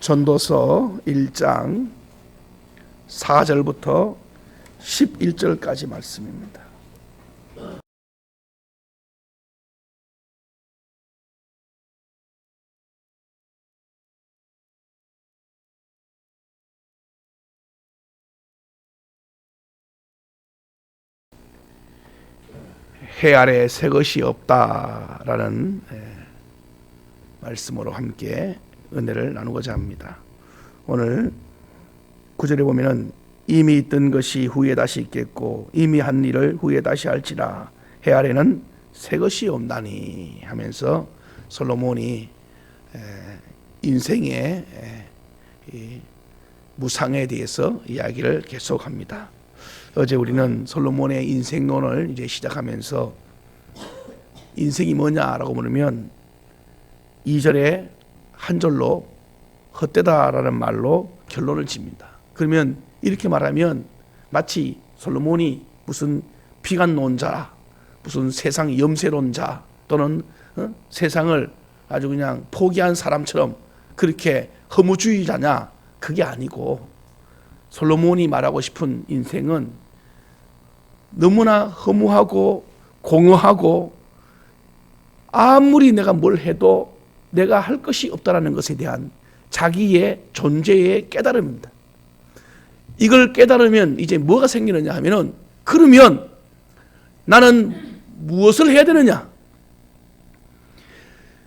전도서 1장 4절부터 11절까지 말씀입니다. 해 아래 새 것이 없다라는 말씀으로 함께 은혜를 나누고자 합니다. 오늘 9절에 보면은 이미 있던 것이 후에 다시 있겠고 이미 한 일을 후에 다시 할지라 해 아래는 새 것이 없나니 하면서 솔로몬이 인생의 무상에 대해서 이야기를 계속합니다. 어제 우리는 솔로몬의 인생론을 이제 시작하면서 인생이 뭐냐라고 물으면 2절에 한 절로 헛되다라는 말로 결론을 짓니다. 그러면 이렇게 말하면 마치 솔로몬이 무슨 비관론자, 무슨 세상 염세론자 또는 세상을 아주 그냥 포기한 사람처럼 그렇게 허무주의자냐, 그게 아니고 솔로몬이 말하고 싶은 인생은 너무나 허무하고 공허하고 아무리 내가 뭘 해도 내가 할 것이 없다라는 것에 대한 자기의 존재의 깨달음입니다. 이걸 깨달으면 이제 뭐가 생기느냐 하면은, 그러면 나는 무엇을 해야 되느냐?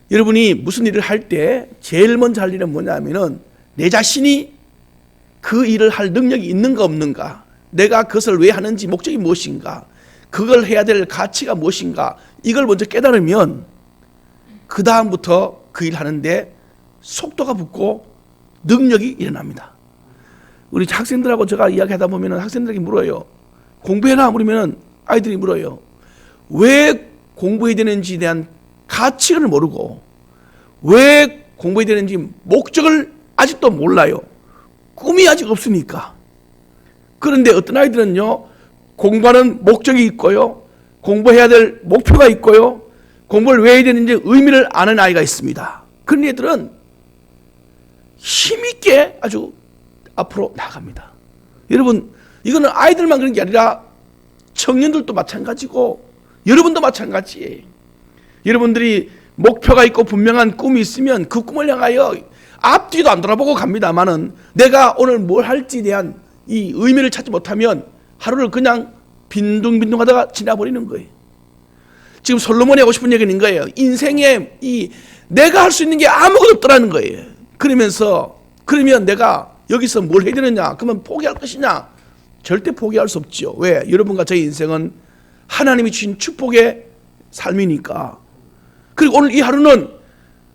여러분이 무슨 일을 할 때 제일 먼저 할 일은 뭐냐 하면은 내 자신이 그 일을 할 능력이 있는가 없는가, 내가 그것을 왜 하는지 목적이 무엇인가, 그걸 해야 될 가치가 무엇인가, 이걸 먼저 깨달으면 그 다음부터 그 일 하는데 속도가 붙고 능력이 일어납니다. 우리 학생들하고 제가 이야기하다 보면 학생들에게 물어요. 공부해라 물으면 아이들이 물어요. 왜 공부해야 되는지에 대한 가치를 모르고 왜 공부해야 되는지 목적을 아직도 몰라요. 꿈이 아직 없으니까. 그런데 어떤 아이들은요, 공부하는 목적이 있고요, 공부해야 될 목표가 있고요, 공부를 왜 해야 되는지 의미를 아는 아이가 있습니다. 그런 애들은 힘있게 아주 앞으로 나갑니다. 여러분, 이거는 아이들만 그런 게 아니라 청년들도 마찬가지고 여러분도 마찬가지예요. 여러분들이 목표가 있고 분명한 꿈이 있으면 그 꿈을 향하여 앞뒤도 안 돌아보고 갑니다만은 내가 오늘 뭘 할지에 대한 이 의미를 찾지 못하면 하루를 그냥 빈둥빈둥하다가 지나버리는 거예요. 지금 솔로몬이 하고 싶은 얘기는 거예요. 인생에 내가 할 수 있는 게 아무것도 없더라는 거예요. 그러면 내가 여기서 뭘 해야 되느냐? 그러면 포기할 것이냐? 절대 포기할 수 없죠. 왜? 여러분과 저의 인생은 하나님이 주신 축복의 삶이니까. 그리고 오늘 이 하루는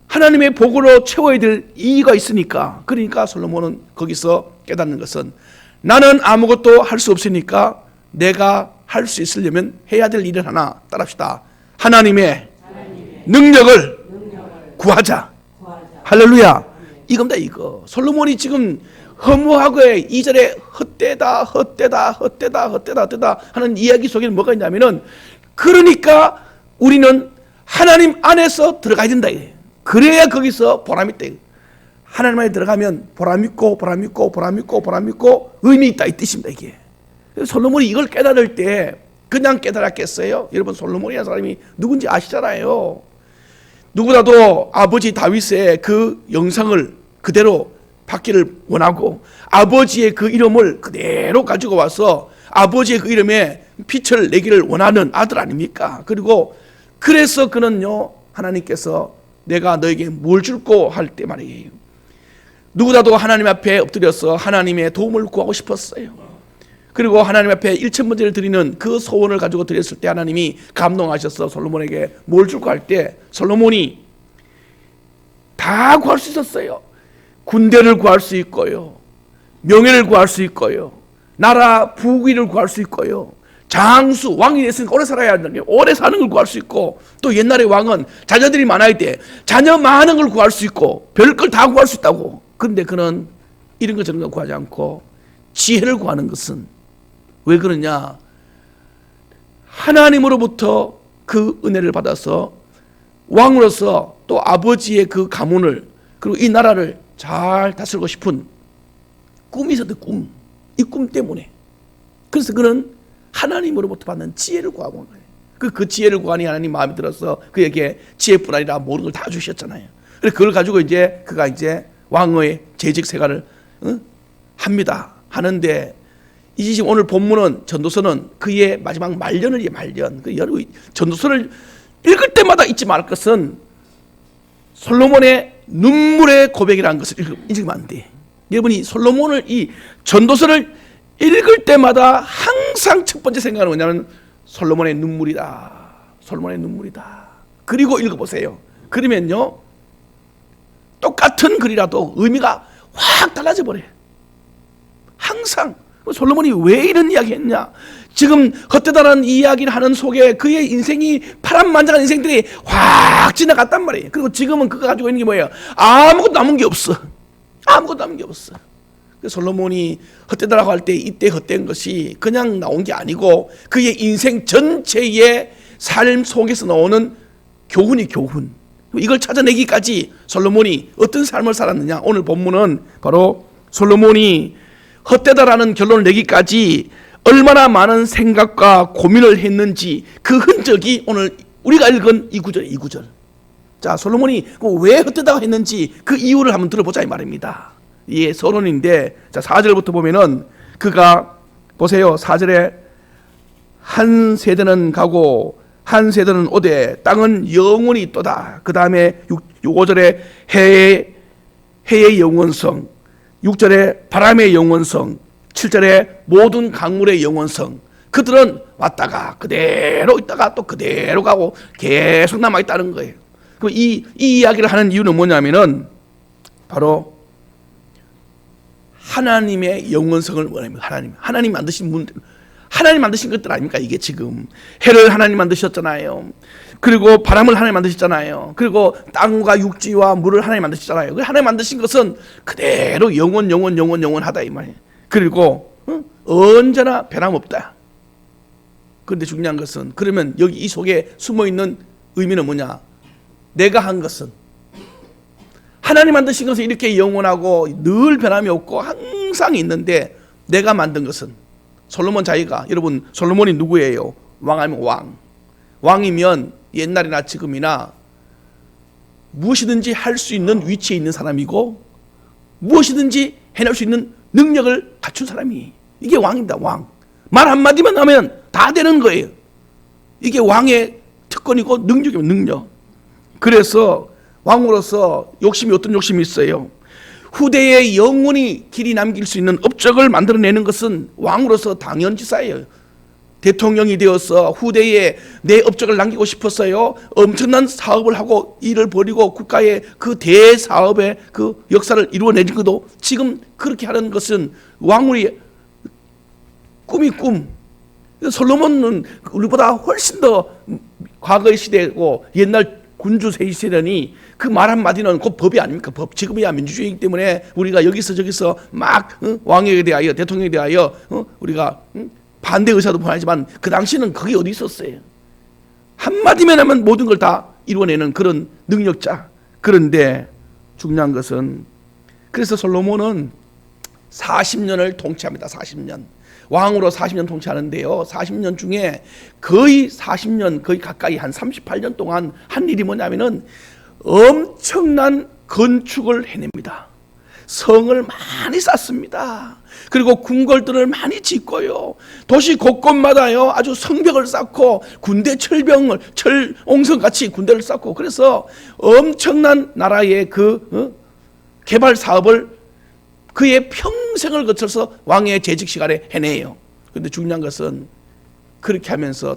하나님의 복으로 채워야 될 이유가 있으니까. 그러니까 솔로몬은 거기서 깨닫는 것은 나는 아무것도 할 수 없으니까 내가 할 수 있으려면 해야 될 일을 하나 따라합시다. 하나님의 능력을 구하자. 할렐루야. 이겁니다, 이거. 솔로몬이 지금 허무하고 2절에 헛되다 하는 이야기 속에는 뭐가 있냐면은, 그러니까 우리는 하나님 안에서 들어가야 된다. 그래야 거기서 보람이 있다. 하나님 안에 들어가면 보람 있고 의미 있다, 이 뜻입니다, 이게. 솔로몬이 이걸 깨달을 때 그냥 깨달았겠어요? 여러분, 솔로몬이라는 사람이 누군지 아시잖아요. 누구라도 아버지 다윗의 그 영상을 그대로 받기를 원하고 아버지의 그 이름을 그대로 가지고 와서 아버지의 그 이름에 빛을 내기를 원하는 아들 아닙니까? 그래서 그는요, 하나님께서 내가 너에게 뭘 줄고 할 때 말이에요, 누구라도 하나님 앞에 엎드려서 하나님의 도움을 구하고 싶었어요. 그리고 하나님 앞에 1,000번째를 드리는 그 소원을 가지고 드렸을 때 하나님이 감동하셔서 솔로몬에게 뭘 줄고 할 때 솔로몬이 다 구할 수 있었어요. 군대를 구할 수 있고요, 명예를 구할 수 있고요, 나라 부귀를 구할 수 있고요, 장수, 왕이 됐으니까 오래 살아야 한다는 게 오래 사는 걸 구할 수 있고, 또 옛날에 왕은 자녀들이 많을 때 자녀 많은 걸 구할 수 있고 별걸 다 구할 수 있다고. 그런데 그는 이런 거 저런 거 구하지 않고 지혜를 구하는 것은 왜 그러냐? 하나님으로부터 그 은혜를 받아서 왕으로서 또 아버지의 그 가문을, 그리고 이 나라를 잘 다스리고 싶은 꿈이 있었던 꿈. 이 꿈 때문에. 그래서 그는 하나님으로부터 받는 지혜를 구하고 온 거예요. 그 지혜를 구하니 하나님 마음에 들어서 그에게 지혜뿐 아니라 모든 걸 다 주셨잖아요. 그래서 그걸 가지고 그가 이제 왕의 재직 생활을 합니다. 하는데 이 지금 오늘 본문은 전도서는 그의 마지막 말년을 말년. 전도서를 읽을 때마다 잊지 말 것은 솔로몬의 눈물의 고백이라는 것을 읽으면 안 돼. 여러분이 솔로몬을 이 전도서를 읽을 때마다 항상 첫 번째 생각은 뭐냐면 솔로몬의 눈물이다. 솔로몬의 눈물이다. 그리고 읽어보세요. 그러면요 똑같은 글이라도 의미가 확 달라져 버려요. 항상 솔로몬이 왜 이런 이야기 했냐. 지금 헛되다라는 이야기를 하는 속에 그의 인생이 파란만장한 인생들이 확 지나갔단 말이에요. 그리고 지금은 그가 가지고 있는 게 뭐예요? 아무것도 남은 게 없어. 아무것도 남은 게 없어. 솔로몬이 헛되다라고 할 때 이때 헛된 것이 그냥 나온 게 아니고 그의 인생 전체의 삶 속에서 나오는 교훈이 교훈. 이걸 찾아내기까지 솔로몬이 어떤 삶을 살았느냐. 오늘 본문은 바로 솔로몬이 헛되다라는 결론을 내기까지 얼마나 많은 생각과 고민을 했는지 그 흔적이 오늘 우리가 읽은 이 구절. 자, 솔로몬이 왜 헛되다고 했는지 그 이유를 한번 들어보자 이 말입니다. 예, 서론인데 자 4절부터 보면은 그가 보세요. 4절에 한 세대는 가고 한 세대는 오되 땅은 영원히 있도다. 그 다음에 5절에 해의 영원성, 6절에 바람의 영원성, 7절에 모든 강물의 영원성. 그들은 왔다가 그대로 있다가 또 그대로 가고 계속 남아있다는 거예요. 그럼 이 이야기를 하는 이유는 뭐냐면은 바로 하나님의 영원성을 원합니다. 하나님 만드신 문, 하나님 만드신 것들 아닙니까? 이게 지금 해를 하나님 만드셨잖아요. 그리고 바람을 하나님 만드셨잖아요. 그리고 땅과 육지와 물을 하나님 만드셨잖아요. 하나님 만드신 것은 그대로 영원하다 이 말이에요. 그리고 언제나 변함없다. 그런데 중요한 것은 그러면 여기 이 속에 숨어있는 의미는 뭐냐? 내가 한 것은 하나님 만드신 것은 이렇게 영원하고 늘 변함이 없고 항상 있는데 내가 만든 것은 솔로몬 자기가 여러분 솔로몬이 누구예요? 왕하면 왕. 왕이면 옛날이나 지금이나 무엇이든지 할 수 있는 위치에 있는 사람이고 무엇이든지 해낼 수 있는 능력을 갖춘 사람이 이게 왕입니다. 왕. 말 한마디만 하면 다 되는 거예요. 이게 왕의 특권이고 능력이면 능력. 그래서 왕으로서 욕심이 어떤 욕심이 있어요? 후대에 영원히 길이 남길 수 있는 업적을 만들어내는 것은 왕으로서 당연지사예요. 대통령이 되어서 후대에 내 업적을 남기고 싶었어요. 엄청난 사업을 하고 일을 벌이고 국가의 그 대사업의 그 역사를 이루어내는 것도 지금 그렇게 하는 것은 왕의 꿈이 꿈. 솔로몬은 우리보다 훨씬 더 과거의 시대고 옛날 군주 세시대니 그 말 한마디는 곧 법이 아닙니까? 법. 지금이야 민주주의이기 때문에 우리가 여기서 저기서 막 왕에 대하여 대통령에 대하여 우리가 반대 의사도 보내지만 그 당시는 그게 어디 있었어요? 한마디만 하면 모든 걸 다 이루어내는 그런 능력자. 그런데 중요한 것은 그래서 솔로몬은 40년을 통치합니다. 40년. 왕으로 40년 통치하는데요. 40년 중에 거의 40년 거의 가까이 한 38년 동안 한 일이 뭐냐면은 엄청난 건축을 해냅니다. 성을 많이 쌓습니다. 그리고 궁궐들을 많이 짓고요. 도시 곳곳마다요 아주 성벽을 쌓고 군대 철옹성 같이 군대를 쌓고 그래서 엄청난 나라의 그 개발 사업을 그의 평생을 거쳐서 왕의 재직 시간에 해내요. 그런데 중요한 것은 그렇게 하면서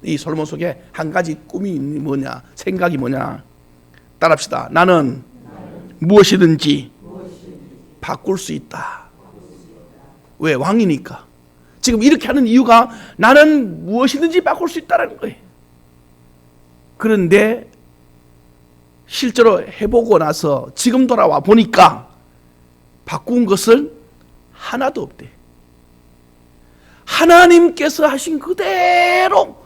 이 솔로몬 속에 한 가지 꿈이 뭐냐, 생각이 뭐냐. 따라합시다. 나는 무엇이든지 바꿀 수 있다. 왜? 왕이니까. 지금 이렇게 하는 이유가 나는 무엇이든지 바꿀 수 있다는 거예요. 그런데 실제로 해보고 나서 지금 돌아와 보니까 바꾼 것은 하나도 없대. 하나님께서 하신 그대로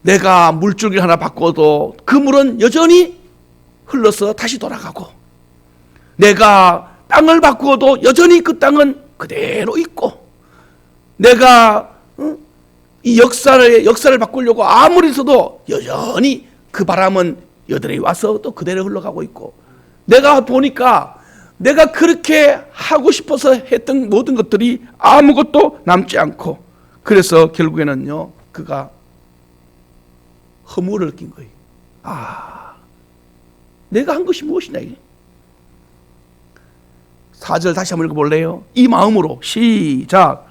내가 물줄기를 하나 바꿔도 그 물은 여전히 흘러서 다시 돌아가고 내가 땅을 바꾸어도 여전히 그 땅은 그대로 있고, 내가 이 역사를 바꾸려고 아무리 써도 여전히 그 바람은 여전히 와서 또 그대로 흘러가고 있고, 내가 보니까 내가 그렇게 하고 싶어서 했던 모든 것들이 아무것도 남지 않고, 그래서 결국에는요 그가 허무를 느낀 거예요. 내가 한 것이 무엇이냐. 4절 다시 한번 읽어볼래요? 이 마음으로 시작.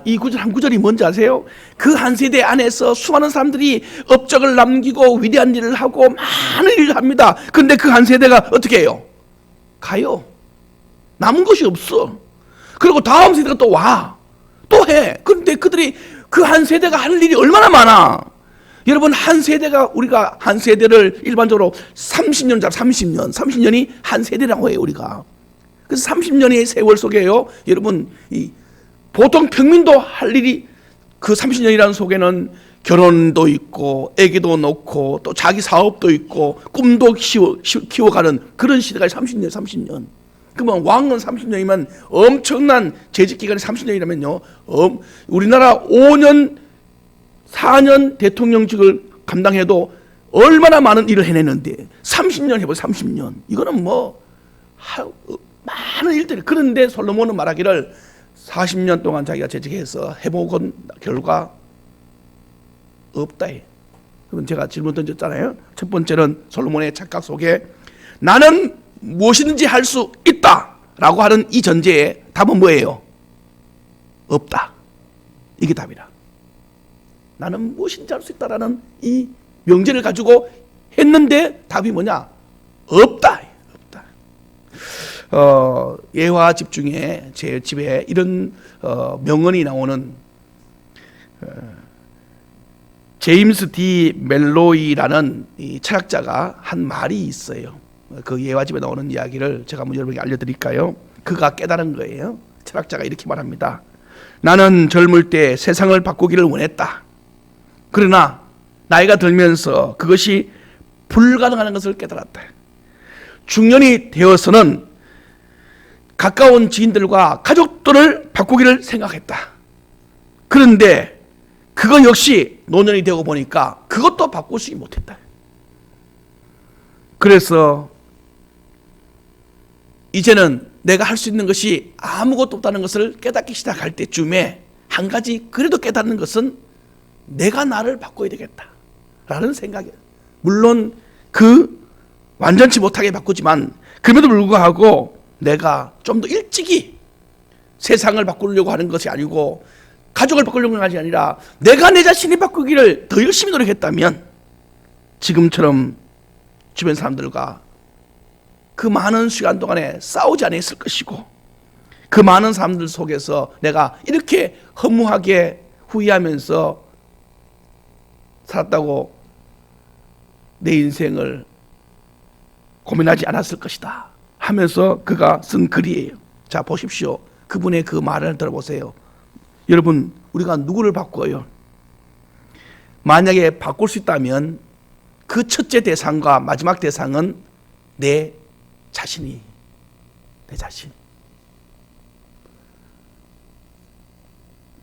이 구절 한 구절이 뭔지 아세요? 그 한 세대 안에서 수많은 사람들이 업적을 남기고 위대한 일을 하고 많은 일을 합니다. 그런데 그 한 세대가 어떻게 해요? 가요. 남은 것이 없어. 그리고 다음 세대가 또 와. 또 해. 그런데 그들이 그 한 세대가 할 일이 얼마나 많아. 여러분, 한 세대가, 우리가 한 세대를 일반적으로 30년이 한 세대라고 해요, 우리가. 그래서 30년의 세월 속에요, 여러분, 보통 평민도 할 일이, 그 30년이라는 속에는 결혼도 있고 아기도 놓고 또 자기 사업도 있고 꿈도 키워가는 그런 시대가 30년. 그러면 왕은 30년이면 엄청난 재직기간이 30년이라면요, 우리나라 5년 4년 대통령직을 감당해도 얼마나 많은 일을 해내는데 30년 해보세요. 30년. 이거는 많은 일들이. 그런데 솔로몬은 말하기를 40년 동안 자기가 재직해서 해보건 결과 없다 해. 그럼 제가 질문 던졌잖아요. 첫 번째는 솔로몬의 착각 속에 나는 무엇이든지 할 수 있다 라고 하는 이 전제에 답은 뭐예요? 없다. 이게 답이라. 나는 무엇인지 할 수 있다라는 이 명제를 가지고 했는데 답이 뭐냐? 없다. 예화 집 중에 제 집에 이런 명언이 나오는 제임스 D 멜로이라는 이 철학자가 한 말이 있어요. 그 예화 집에 나오는 이야기를 제가 한번 여러분에게 알려드릴까요? 그가 깨달은 거예요. 철학자가 이렇게 말합니다. 나는 젊을 때 세상을 바꾸기를 원했다. 그러나 나이가 들면서 그것이 불가능한 것을 깨달았다. 중년이 되어서는 가까운 지인들과 가족들을 바꾸기를 생각했다. 그런데 그거 역시 노년이 되고 보니까 그것도 바꾸지 못했다. 그래서 이제는 내가 할 수 있는 것이 아무것도 없다는 것을 깨닫기 시작할 때쯤에 한 가지 그래도 깨닫는 것은 내가 나를 바꿔야 되겠다 라는 생각이에요. 물론 완전치 못하게 바꾸지만 그럼에도 불구하고 내가 좀 더 일찍이 세상을 바꾸려고 하는 것이 아니고 가족을 바꾸려고 하는 것이 아니라 내가 내 자신이 바꾸기를 더 열심히 노력했다면 지금처럼 주변 사람들과 그 많은 시간 동안에 싸우지 않았을 것이고, 그 많은 사람들 속에서 내가 이렇게 허무하게 후회하면서 살았다고 내 인생을 고민하지 않았을 것이다 하면서 그가 쓴 글이에요. 자, 보십시오. 그분의 그 말을 들어보세요. 여러분, 우리가 누구를 바꿔요? 만약에 바꿀 수 있다면 그 첫째 대상과 마지막 대상은 내 자신.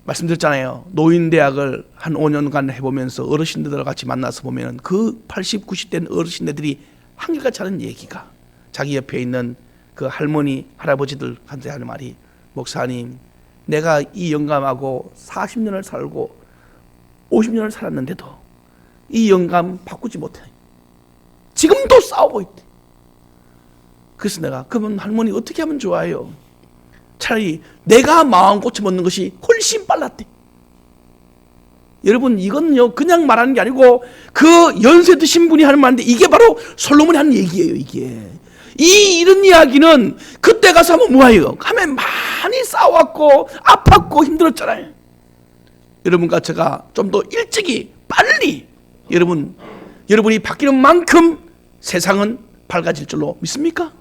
말씀드렸잖아요. 노인대학을 한 5년간 해보면서 어르신들과 같이 만나서 보면 그 80, 90대 어르신들이 한결같이 하는 얘기가, 자기 옆에 있는 그 할머니, 할아버지들한테 하는 말이, 목사님, 내가 이 영감하고 40년을 살고 50년을 살았는데도 이 영감 바꾸지 못해. 지금도 싸우고 있대. 그래서 내가, 그러면 할머니 어떻게 하면 좋아요? 차라리 내가 마음 고쳐먹는 것이 훨씬 빨랐대. 여러분, 이건요 그냥 말하는 게 아니고 그 연세 드신 분이 하는 말인데 이게 바로 솔로몬이 하는 얘기예요. 이런 이야기는 그때 가서 하면 뭐예요? 하면 많이 싸웠고 아팠고 힘들었잖아요. 여러분과 제가 좀 더 일찍이 빨리 여러분이 바뀌는 만큼 세상은 밝아질 줄로 믿습니까?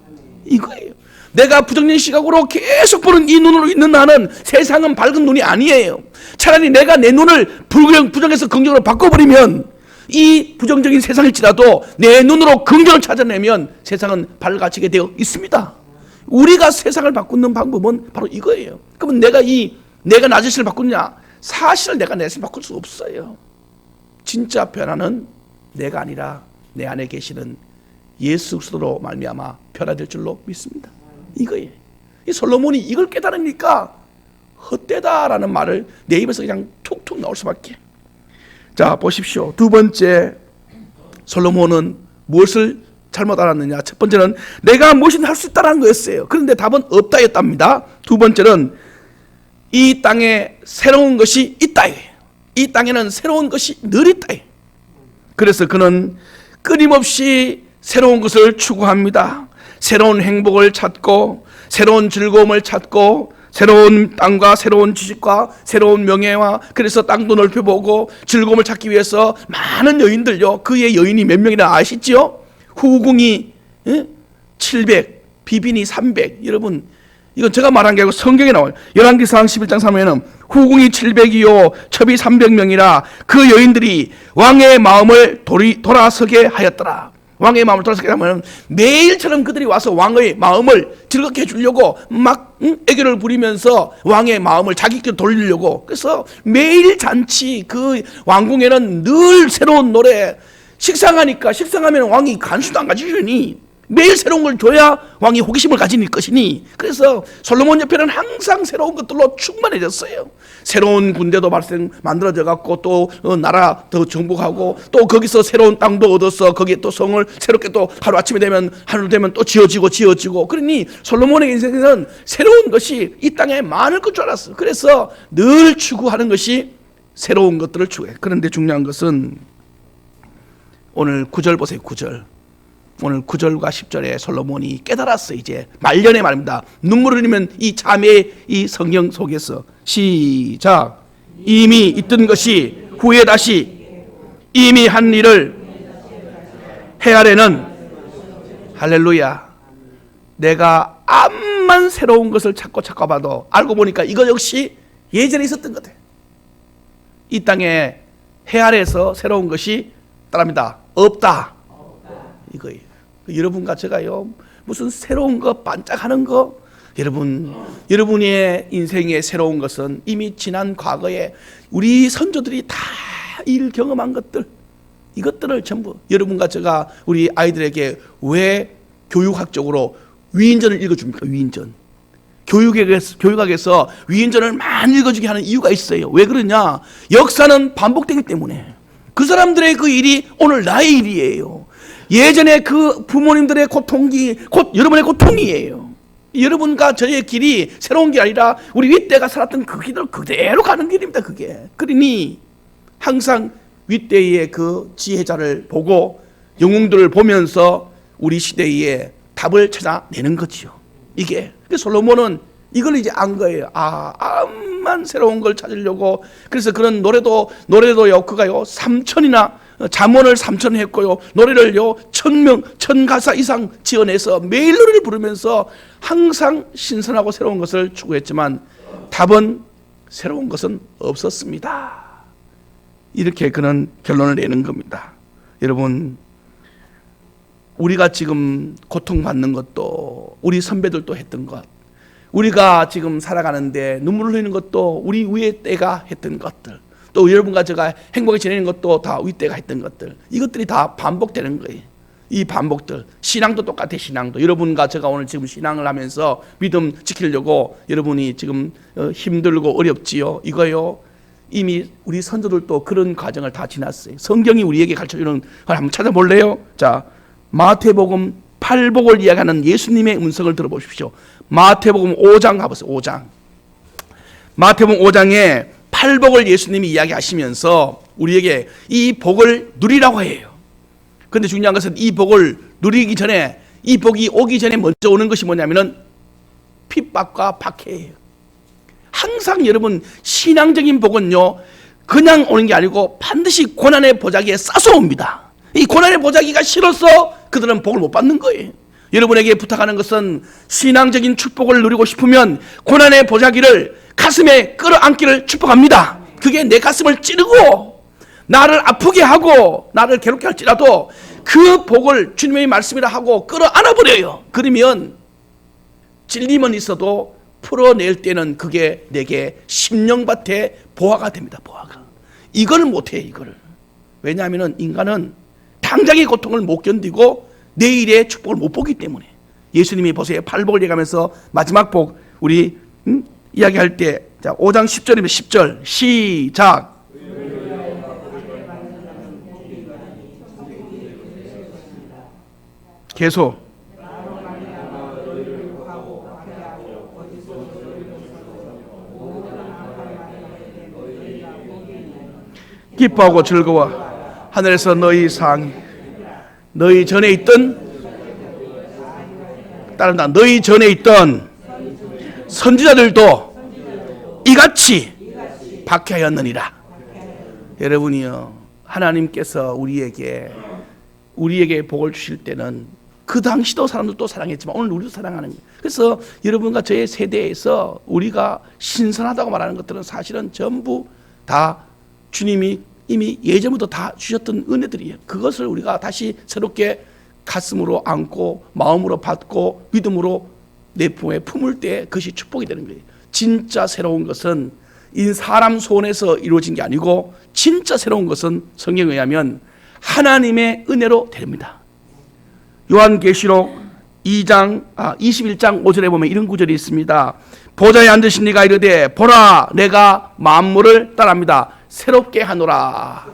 이거예요. 내가 부정적인 시각으로 계속 보는 이 눈으로 있는 나는 세상은 밝은 눈이 아니에요. 차라리 내가 내 눈을 부정해서 긍정으로 바꿔버리면 이 부정적인 세상일지라도 내 눈으로 긍정을 찾아내면 세상은 밝아지게 되어 있습니다. 우리가 세상을 바꾸는 방법은 바로 이거예요. 그러면 내가 나 자신을 바꾸느냐? 사실 내가 내 자신을 바꿀 수 없어요. 진짜 변화는 내가 아니라 내 안에 계시는 예수 그리스도로 말미암아 변화될 줄로 믿습니다. 이거예요. 이 솔로몬이 이걸 깨달으니까 헛되다라는 말을 내 입에서 그냥 툭툭 나올 수밖에. 자, 보십시오. 두 번째, 솔로몬은 무엇을 잘못 알았느냐? 첫 번째는 내가 무엇이든 할 수 있다는 거였어요. 그런데 답은 없다였답니다. 두 번째는 이 땅에 새로운 것이 있다. 이 땅에는 새로운 것이 늘 있다. 그래서 그는 끊임없이 새로운 것을 추구합니다. 새로운 행복을 찾고 새로운 즐거움을 찾고 새로운 땅과 새로운 지식과 새로운 명예와, 그래서 땅도 넓혀보고 즐거움을 찾기 위해서 많은 여인들요. 그의 여인이 몇 명이나 아시죠? 후궁이 700, 비빈이 300. 여러분, 이건 제가 말한 게 아니고 성경에 나와요. 열왕기상 11장 3회에는 후궁이 700이요 첩이 300명이라 그 여인들이 왕의 마음을 돌아서게 하였더라. 왕의 마음을 돌아서게 하면 매일처럼 그들이 와서 왕의 마음을 즐겁게 해주려고 막 애교를 부리면서 왕의 마음을 자기께 돌리려고. 그래서 매일 잔치, 그 왕궁에는 늘 새로운 노래. 식상하면 왕이 간수도 안 가지려니 매일 새로운 걸 줘야 왕이 호기심을 가질 것이니, 그래서 솔로몬 옆에는 항상 새로운 것들로 충만해졌어요. 새로운 군대도 만들어져 갖고 또 나라 더 정복하고 또 거기서 새로운 땅도 얻어서 거기에 또 성을 새롭게 또 하루아침에 되면 또 지어지고 그러니 솔로몬의 인생에는 새로운 것이 이 땅에 많을 것 줄 알았어. 그래서 늘 추구하는 것이 새로운 것들을 추구해. 그런데 중요한 것은 오늘 9절 보세요. 9절. 오늘 9절과 10절에 솔로몬이 깨달았어요. 이제 말년의 말입니다. 눈물을 흘리면 이 자매의 이 성경 속에서 시작. 이미 있던 것이 후에 다시 이미 한 일을 헤아려는, 할렐루야. 내가 암만 새로운 것을 찾고 봐도 알고 보니까 이거 역시 예전에 있었던 것 같아요. 이 땅에 헤아려서 새로운 것이 따릅니다. 없다. 이거예요. 여러분과 제가요, 무슨 새로운 거 반짝하는 거, 여러분의 인생의 새로운 것은 이미 지난 과거에 우리 선조들이 다 일 경험한 것들, 이것들을 전부 여러분과 제가 우리 아이들에게 왜 교육학적으로 위인전을 읽어줍니까? 위인전. 교육학에서 위인전을 많이 읽어주게 하는 이유가 있어요. 왜 그러냐? 역사는 반복되기 때문에. 그 사람들의 그 일이 오늘 나의 일이에요. 예전에 그 부모님들의 고통이 곧 여러분의 고통이에요. 여러분과 저의 길이 새로운 게 아니라 우리 윗대가 살았던 그 길을 그대로 가는 길입니다. 그게. 그러니 항상 윗대의 그 지혜자를 보고 영웅들을 보면서 우리 시대의 답을 찾아내는 거지요. 이게. 솔로몬은 이걸 이제 안 거예요. 암만 새로운 걸 찾으려고. 그래서 그런 노래도요, 그가요, 3천이나 잠언을 3천 했고요, 노래를요 1000가사 이상 지어내서 매일 노래를 부르면서 항상 신선하고 새로운 것을 추구했지만 답은 새로운 것은 없었습니다. 이렇게 그는 결론을 내는 겁니다. 여러분, 우리가 지금 고통받는 것도 우리 선배들도 했던 것, 우리가 지금 살아가는데 눈물을 흘리는 것도 우리 위에 때가 했던 것들, 또 여러분과 제가 행복하게 지내는 것도 다 윗대가 했던 것들, 이것들이 다 반복되는 거예요. 이 반복들. 신앙도 똑같아요. 신앙도. 여러분과 제가 오늘 지금 신앙을 하면서 믿음 지키려고 여러분이 지금 힘들고 어렵지요. 이거요, 이미 우리 선조들도 그런 과정을 다 지났어요. 성경이 우리에게 가르쳐주는 걸 한번 찾아볼래요? 자, 마태복음 8복을 이야기하는 예수님의 음성을 들어보십시오. 마태복음 5장 가보세요. 5장. 마태복음 5장에 8복을 예수님이 이야기하시면서 우리에게 이 복을 누리라고 해요. 그런데 중요한 것은 이 복을 누리기 전에, 이 복이 오기 전에 먼저 오는 것이 뭐냐면은 핍박과 박해예요. 항상 여러분, 신앙적인 복은요, 그냥 오는 게 아니고 반드시 고난의 보자기에 싸서 옵니다. 이 고난의 보자기가 싫어서 그들은 복을 못 받는 거예요. 여러분에게 부탁하는 것은 신앙적인 축복을 누리고 싶으면 고난의 보자기를 가슴에 끌어안기를 축복합니다. 그게 내 가슴을 찌르고 나를 아프게 하고 나를 괴롭게 할지라도 그 복을 주님의 말씀이라 하고 끌어안아버려요. 그러면 찔림은 있어도 풀어낼 때는 그게 내게 심령밭에 보화가 됩니다. 보화가. 이걸 못해. 이걸. 왜냐하면 인간은 당장의 고통을 못 견디고 내일의 축복을 못 보기 때문에. 예수님이 보세요. 팔복을 얘기하면서 마지막 복 우리 이야기할 때, 자 5장 10절이면 10절 시작. 계속. 기뻐하고 즐거워 하늘에서 너희 상 너희 전에 있던 따른다. 너희 전에 있던 선지자들도 이같이 박해하였느니라. 여러분이요, 하나님께서 우리에게 복을 주실 때는 그 당시도 사람들 또 사랑했지만 오늘 우리도 사랑하는 거예요. 그래서 여러분과 저의 세대에서 우리가 신선하다고 말하는 것들은 사실은 전부 다 주님이 이미 예전부터 다 주셨던 은혜들이에요. 그것을 우리가 다시 새롭게 가슴으로 안고 마음으로 받고 믿음으로 내 품에 품을 때 그것이 축복이 되는 거예요. 진짜 새로운 것은 사람 손에서 이루어진 게 아니고 진짜 새로운 것은 성경에 의하면 하나님의 은혜로 됩니다. 요한계시록 21장 5절에 보면 이런 구절이 있습니다. 보좌에 앉으신 이가 이르되 보라 내가 만물을 따릅니다. 새롭게 하노라.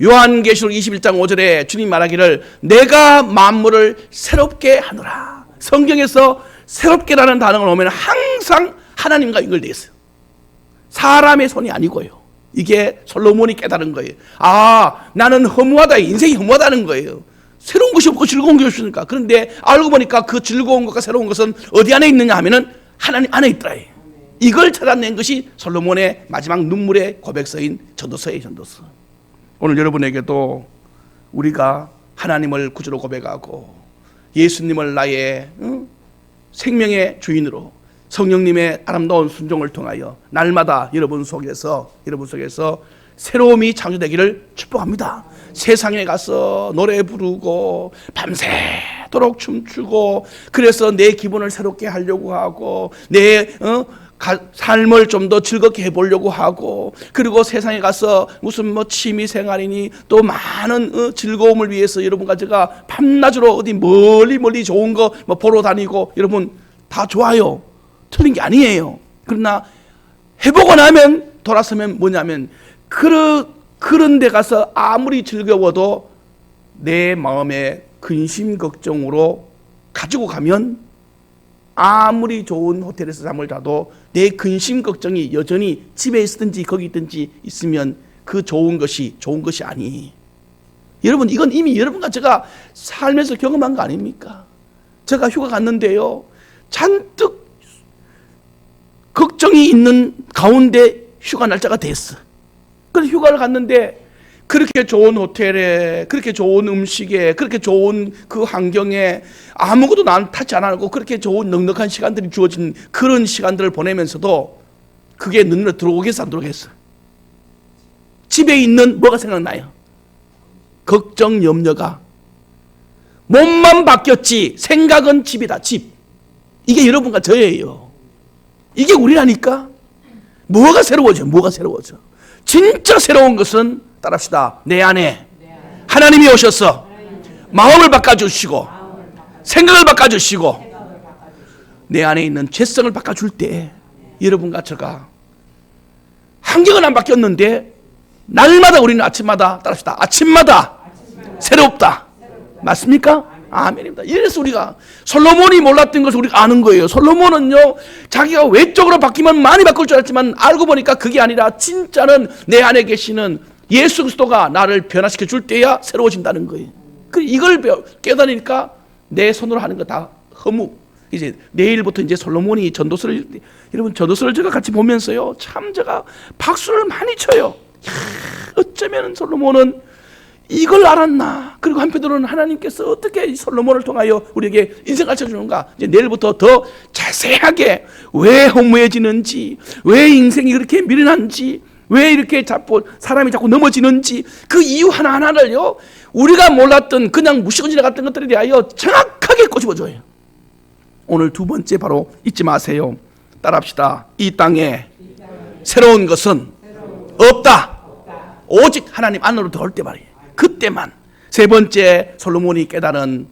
요한계시록 21장 5절에 주님 말하기를 내가 만물을 새롭게 하노라. 성경에서 새롭게라는 단어가 오면 항상 하나님과 연결되어 있어요. 사람의 손이 아니고요. 이게 솔로몬이 깨달은 거예요. 나는 허무하다. 인생이 허무하다는 거예요. 새로운 것이 없고 즐거운 것이 없으니까. 그런데 알고 보니까 그 즐거운 것과 새로운 것은 어디 안에 있느냐 하면은 하나님 안에 있더라. 이걸 찾아낸 것이 솔로몬의 마지막 눈물의 고백서인 전도서예요. 전도서. 오늘 여러분에게도 우리가 하나님을 구주로 고백하고 예수님을 나의 생명의 주인으로 성령님의 아름다운 순종을 통하여 날마다 여러분 속에서 새로움이 창조되기를 축복합니다. 세상에 가서 노래 부르고 밤새도록 춤추고 그래서 내 기분을 새롭게 하려고 하고 내 삶을 좀 더 즐겁게 해보려고 하고 그리고 세상에 가서 무슨 취미 생활이니 또 많은 즐거움을 위해서 여러분과 제가 밤낮으로 어디 멀리 좋은 거 보러 다니고 여러분 다 좋아요. 틀린 게 아니에요. 그러나 해보고 나면 돌아서면 뭐냐면 그런 데 가서 아무리 즐거워도 내 마음에 근심 걱정으로 가지고 가면 아무리 좋은 호텔에서 잠을 자도 내 근심 걱정이 여전히 집에 있든지 거기 있든지 있으면 그 좋은 것이 아니. 여러분 이건 이미 여러분과 제가 살면서 경험한 거 아닙니까? 제가 휴가 갔는데요. 잔뜩 걱정이 있는 가운데 휴가 날짜가 됐어. 그래서 휴가를 갔는데 그렇게 좋은 호텔에 그렇게 좋은 음식에 그렇게 좋은 그 환경에 아무것도 난 타치 안 하고 그렇게 좋은 넉넉한 시간들이 주어진 그런 시간들을 보내면서도 그게 눈으로 들어오겠어 안 들어오겠어? 집에 있는 뭐가 생각나요? 걱정 염려가. 몸만 바뀌었지 생각은 집이다. 집. 이게 여러분과 저예요. 이게 우리라니까. 뭐가 새로워져? 진짜 새로운 것은 따라합시다. 내 안에 하나님이 오셔서 마음을 바꿔주시고 생각을 바꿔주시고 내 안에 있는 죄성을 바꿔줄 때 여러분과 제가 환경은 안 바뀌었는데 날마다 우리는 아침마다 따라합시다. 아침마다 새롭다. 맞습니까? 아멘입니다. 이래서 우리가 솔로몬이 몰랐던 것을 우리가 아는 거예요. 솔로몬은요 자기가 외적으로 바뀌면 많이 바꿀 줄 알았지만 알고 보니까 그게 아니라 진짜는 내 안에 계시는 예수 그리스도가 나를 변화시켜 줄 때야 새로워진다는 거예요. 이걸 깨달으니까 내 손으로 하는 거 다 허무. 이제 내일부터 이제 솔로몬이 전도서를 여러분 전도서를 제가 같이 보면서요 참 제가 박수를 많이 쳐요. 어쩌면 솔로몬은 이걸 알았나. 그리고 한편으로는 하나님께서 어떻게 솔로몬을 통하여 우리에게 인생 가르쳐주는가. 이제 내일부터 더 자세하게 왜 허무해지는지 왜 인생이 그렇게 미련한지 왜 이렇게 자꾸 사람이 자꾸 넘어지는지 그 이유 하나하나를요, 우리가 몰랐던 그냥 무시고 지나갔던 것들에 대하여 정확하게 꼬집어줘요. 오늘 두 번째 바로 잊지 마세요. 따라합시다. 이 땅에 새로운 것은 없다. 오직 하나님 안으로 들어올 때 말이에요. 그때만. 세 번째 솔로몬이 깨달은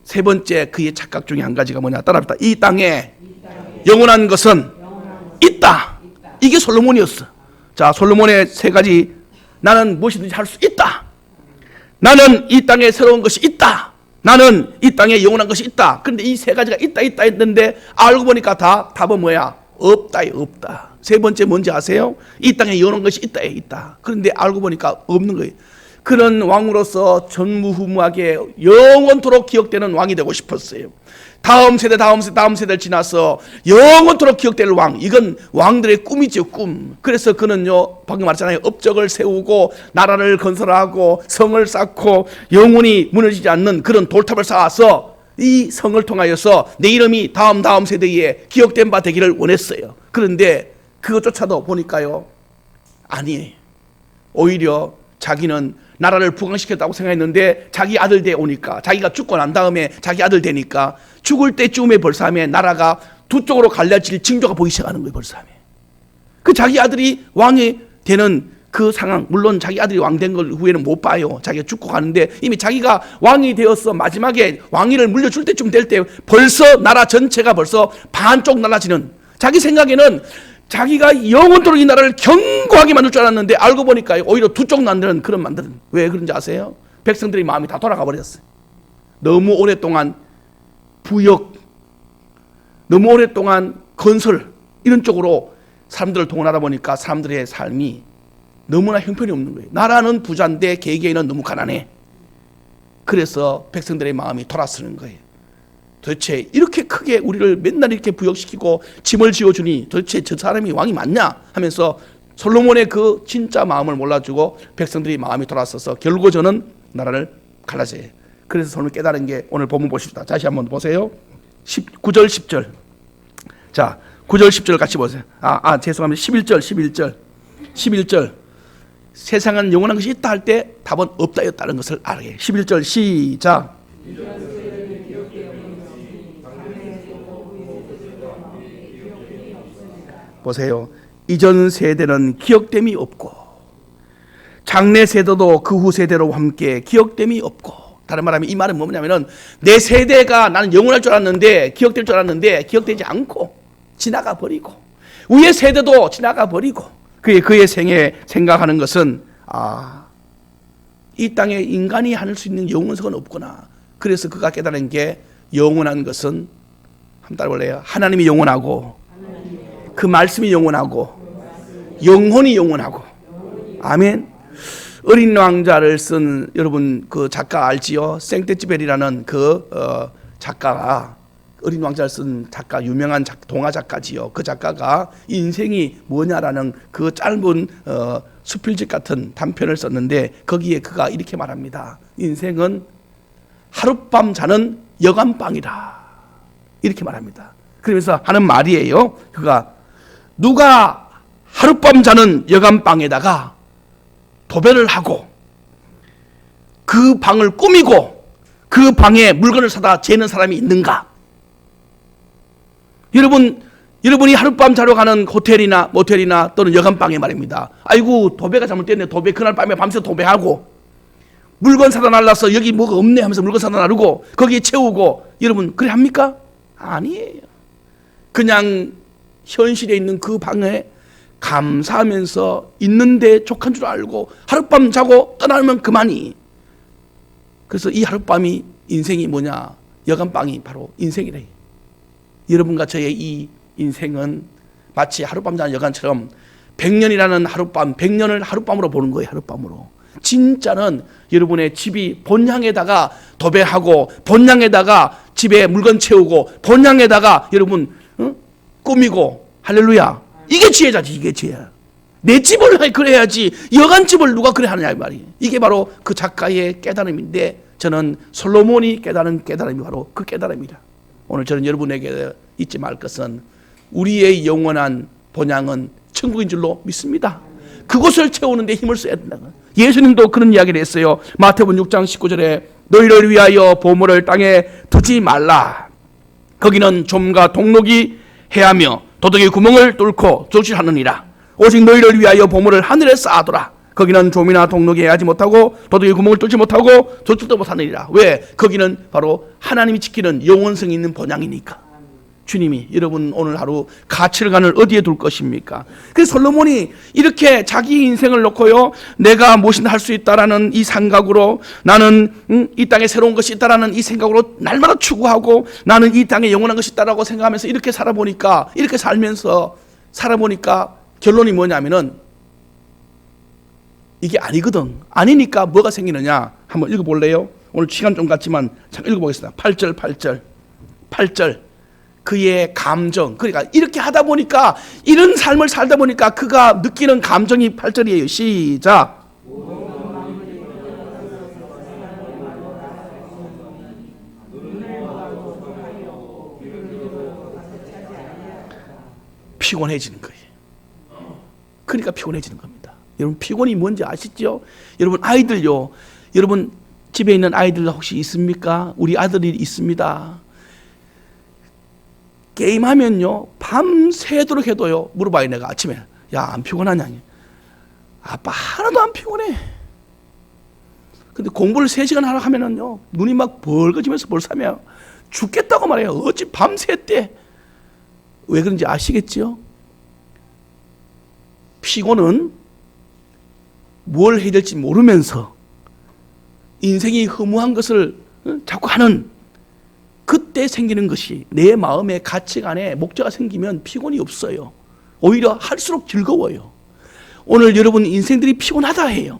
세 번째 그의 착각 중에 한 가지가 뭐냐? 따라합시다. 이 땅에 영원한 것은 있다. 이게 솔로몬이었어. 자, 솔로몬의 세 가지. 나는 무엇이든지 할 수 있다. 나는 이 땅에 새로운 것이 있다. 나는 이 땅에 영원한 것이 있다. 그런데 이 세 가지가 있다 했는데 알고 보니까 다 답은 뭐야? 없다에 없다. 세 번째 뭔지 아세요? 이 땅에 영원한 것이 있다에 있다. 그런데 알고 보니까 없는 거예요. 그런 왕으로서 전무후무하게 영원토록 기억되는 왕이 되고 싶었어요. 다음 세대를 지나서 영원토록 기억될 왕. 이건 왕들의 꿈이죠, 꿈. 그래서 그는요, 방금 말했잖아요. 업적을 세우고 나라를 건설하고 성을 쌓고 영원히 무너지지 않는 그런 돌탑을 쌓아서 이 성을 통하여서 내 이름이 다음 세대에 기억된 바 되기를 원했어요. 그런데 그것조차도 보니까요, 아니에요. 오히려 자기는 나라를 부강시켰다고 생각했는데 자기 아들 돼 오니까, 자기가 죽고 난 다음에 자기 아들 되니까 죽을 때쯤에 벌써함에 나라가 두 쪽으로 갈라질 징조가 보이기 시작하는 거예요. 벌써함에 그 자기 아들이 왕이 되는 그 상황, 물론 자기 아들이 왕 된 걸 후에는 못 봐요. 자기가 죽고 가는데 이미 자기가 왕이 되어서 마지막에 왕위를 물려줄 때쯤 될 때 벌써 나라 전체가 벌써 반쪽 날아지는, 자기 생각에는 자기가 영원토록 이 나라를 견고하게 만들 줄 알았는데 알고 보니까 오히려 두 쪽 만드는 그런 만드는. 왜 그런지 아세요? 백성들의 마음이 다 돌아가 버렸어요. 너무 오랫동안 부역, 너무 오랫동안 건설 이런 쪽으로 사람들을 동원하다 보니까 사람들의 삶이 너무나 형편이 없는 거예요. 나라는 부자인데 개개인은 너무 가난해. 그래서 백성들의 마음이 돌아서는 거예요. 도대체 이렇게 크게 우리를 맨날 이렇게 부역시키고 짐을 지어주니 도대체 저 사람이 왕이 맞냐 하면서 솔로몬의 그 진짜 마음을 몰라주고 백성들이 마음이 돌아서서 결국 저는 나라를 갈라져요. 그래서 솔로몬이 깨달은 게 오늘 본문 보십시다. 다시 한번 보세요. 9절 10절. 자, 9절 10절 같이 보세요. 죄송합니다. 11절. 세상은 영원한 것이 있다 할 때 답은 없다였다는 것을 알게. 11절 시작. 보세요. 이전 세대는 기억됨이 없고 장래 세대도 그 후 세대로 함께 기억됨이 없고, 다른 말하면 이 말은 뭐냐면은 내 세대가 나는 영원할 줄 알았는데 기억될 줄 알았는데 기억되지 않고 지나가 버리고 위의 세대도 지나가 버리고 그의 생에 생각하는 것은 이 땅에 인간이 할 수 있는 영원성은 없구나. 그래서 그가 깨달은 게 영원한 것은 한번 따라볼래요? 하나님이 영원하고 그 말씀이 영원하고 영혼이 영원하고. 아멘. 어린 왕자를 쓴 여러분 그 작가 알지요? 생떼지벨이라는 그 작가가, 어린 왕자를 쓴 작가, 유명한 동화 작가지요. 그 작가가 인생이 뭐냐라는 그 짧은 수필집 같은 단편을 썼는데 거기에 그가 이렇게 말합니다. 인생은 하룻밤 자는 여간방이다. 이렇게 말합니다. 그러면서 하는 말이에요. 그가 누가 하룻밤 자는 여간방에다가 도배를 하고 그 방을 꾸미고 그 방에 물건을 사다 재는 사람이 있는가? 여러분이 하룻밤 자러 가는 호텔이나 모텔이나 또는 여간방에 말입니다. 아이고 도배가 잘못됐네. 도배 그날 밤에 밤새 도배하고 물건 사다 날라서 여기 뭐가 없네 하면서 물건 사다 나르고 거기에 채우고, 여러분 그래 합니까? 아니에요. 그냥 현실에 있는 그 방에 감사하면서 있는데 족한 줄 알고 하룻밤 자고 떠나면 그만이. 그래서 이 하룻밤이 인생이 뭐냐? 여간방이 바로 인생이래. 여러분과 저의 이 인생은 마치 하룻밤 자는 여간처럼 100년이라는 하룻밤, 100년을 하룻밤으로 보는 거예요. 하룻밤으로. 진짜는 여러분의 집이 본향에다가 도배하고 본향에다가 집에 물건 채우고 본향에다가 여러분 꾸미고, 할렐루야. 이게 지혜자지. 이게 지혜야. 내 집을 그래야지 여간집을 누가 그래 하느냐 이 말이에요. 이게 바로 그 작가의 깨달음인데 저는 솔로몬이 깨달은 깨달음이 바로 그 깨달음이다. 오늘 저는 여러분에게 잊지 말 것은 우리의 영원한 본향은 천국인 줄로 믿습니다. 그곳을 채우는 데 힘을 써야 된다. 예수님도 그런 이야기를 했어요. 마태복음 6장 19절에 너희를 위하여 보물을 땅에 두지 말라. 거기는 좀과 동록이 해하며 도둑이 구멍을 뚫고 졸실하느니라. 오직 너희를 위하여 보물을 하늘에 쌓아두라. 거기는 좀이나 동록이 해하지 못하고 도둑이 구멍을 뚫지 못하고 졸실도 못하느니라. 왜? 거기는 바로 하나님이 지키는 영원성이 있는 본향이니까. 주님이 여러분 오늘 하루 가치관을 어디에 둘 것입니까? 그래서 솔로몬이 이렇게 자기 인생을 놓고요, 내가 무엇이든 할 수 있다라는 이 생각으로, 나는 이 땅에 새로운 것이 있다라는 이 생각으로 날마다 추구하고, 나는 이 땅에 영원한 것이 있다라고 생각하면서 이렇게 살아보니까, 이렇게 살면서 살아보니까 결론이 뭐냐면은 이게 아니거든. 아니니까 뭐가 생기느냐? 한번 읽어볼래요? 오늘 시간 좀 갔지만 참 읽어보겠습니다. 8절 그의 감정, 그러니까 이렇게 하다 보니까, 이런 삶을 살다 보니까 그가 느끼는 감정이 8절이에요. 시작. 피곤해지는 거예요. 그러니까 피곤해지는 겁니다. 여러분 피곤이 뭔지 아시죠? 여러분 아이들요, 여러분 집에 있는 아이들 혹시 있습니까? 우리 아들이 있습니다. 게임하면요 밤새도록 해도요, 물어봐요. 내가 아침에 야 안 피곤하냐? 아빠 하나도 안 피곤해. 근데 공부를 3시간 하라 하면은요 눈이 막 벌거지면서 벌사며 죽겠다고 말해요. 어찌 밤새대. 왜 그런지 아시겠지요? 피곤은 뭘 해야 될지 모르면서 인생이 허무한 것을 자꾸 하는, 그때 생기는 것이, 내 마음의 가치관에 목자가 생기면 피곤이 없어요. 오히려 할수록 즐거워요. 오늘 여러분 인생들이 피곤하다 해요.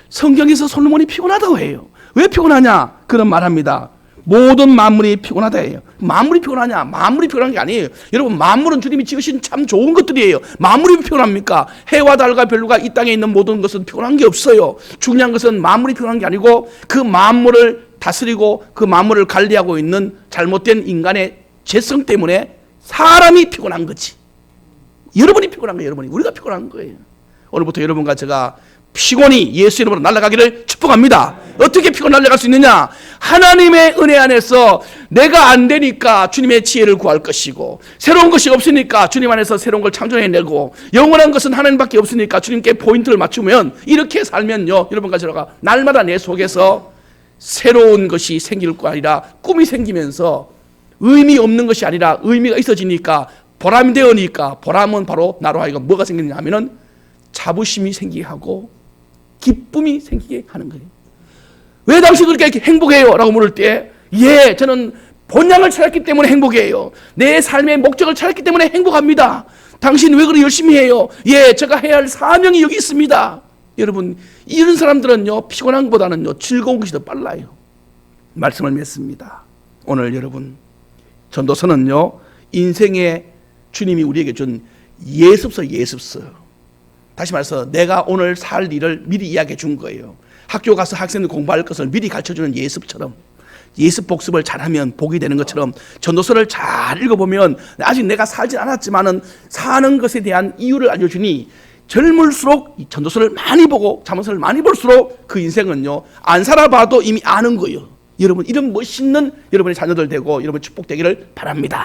성경에서 솔로몬이 피곤하다고 해요. 왜 피곤하냐? 그런 말합니다. 모든 만물이 피곤하다 해요. 만물이 피곤하냐? 만물이 피곤한 게 아니에요. 여러분 만물은 주님이 지으신 참 좋은 것들이에요. 만물이 피곤합니까? 해와 달과 별과 이 땅에 있는 모든 것은 피곤한 게 없어요. 중요한 것은 만물이 피곤한 게 아니고, 그 만물을 다스리고 그 만물을 관리하고 있는 잘못된 인간의 죄성 때문에 사람이 피곤한 거지. 여러분이 피곤한 거예요. 여러분이. 우리가 피곤한 거예요. 오늘부터 여러분과 제가 피곤이 예수 이름으로 날아가기를 축복합니다. 어떻게 피곤 날아갈 수 있느냐? 하나님의 은혜 안에서 내가 안 되니까 주님의 지혜를 구할 것이고, 새로운 것이 없으니까 주님 안에서 새로운 걸 창조해내고, 영원한 것은 하나님밖에 없으니까 주님께 포인트를 맞추면, 이렇게 살면요 여러분과 제가 날마다 내 속에서 새로운 것이 생길 거 아니라 꿈이 생기면서, 의미 없는 것이 아니라 의미가 있어지니까, 보람이 되어니까, 보람은 바로 나로 하여금 뭐가 생기느냐 하면은 자부심이 생기게 하고 기쁨이 생기게 하는 거예요. 왜 당신 그렇게 행복해요? 라고 물을 때, 예, 저는 본향을 찾았기 때문에 행복해요. 내 삶의 목적을 찾았기 때문에 행복합니다. 당신 왜 그렇게 열심히 해요? 예, 제가 해야 할 사명이 여기 있습니다. 여러분, 이런 사람들은요 피곤한 것보다는요 즐거운 것이 더 빨라요. 말씀을 맺습니다. 오늘 여러분, 전도서는요 인생의 주님이 우리에게 준 예습서. 다시 말해서 내가 오늘 살 일을 미리 이야기해 준 거예요. 학교 가서 학생들 공부할 것을 미리 가르쳐주는 예습처럼, 예습 복습을 잘하면 복이 되는 것처럼, 전도서를 잘 읽어보면 아직 내가 살진 않았지만은 사는 것에 대한 이유를 알려주니, 젊을수록 이 전도서를 많이 보고 잠언서를 많이 볼수록 그 인생은요 안 살아봐도 이미 아는 거예요. 여러분, 이런 멋있는 여러분의 자녀들 되고 여러분 축복되기를 바랍니다.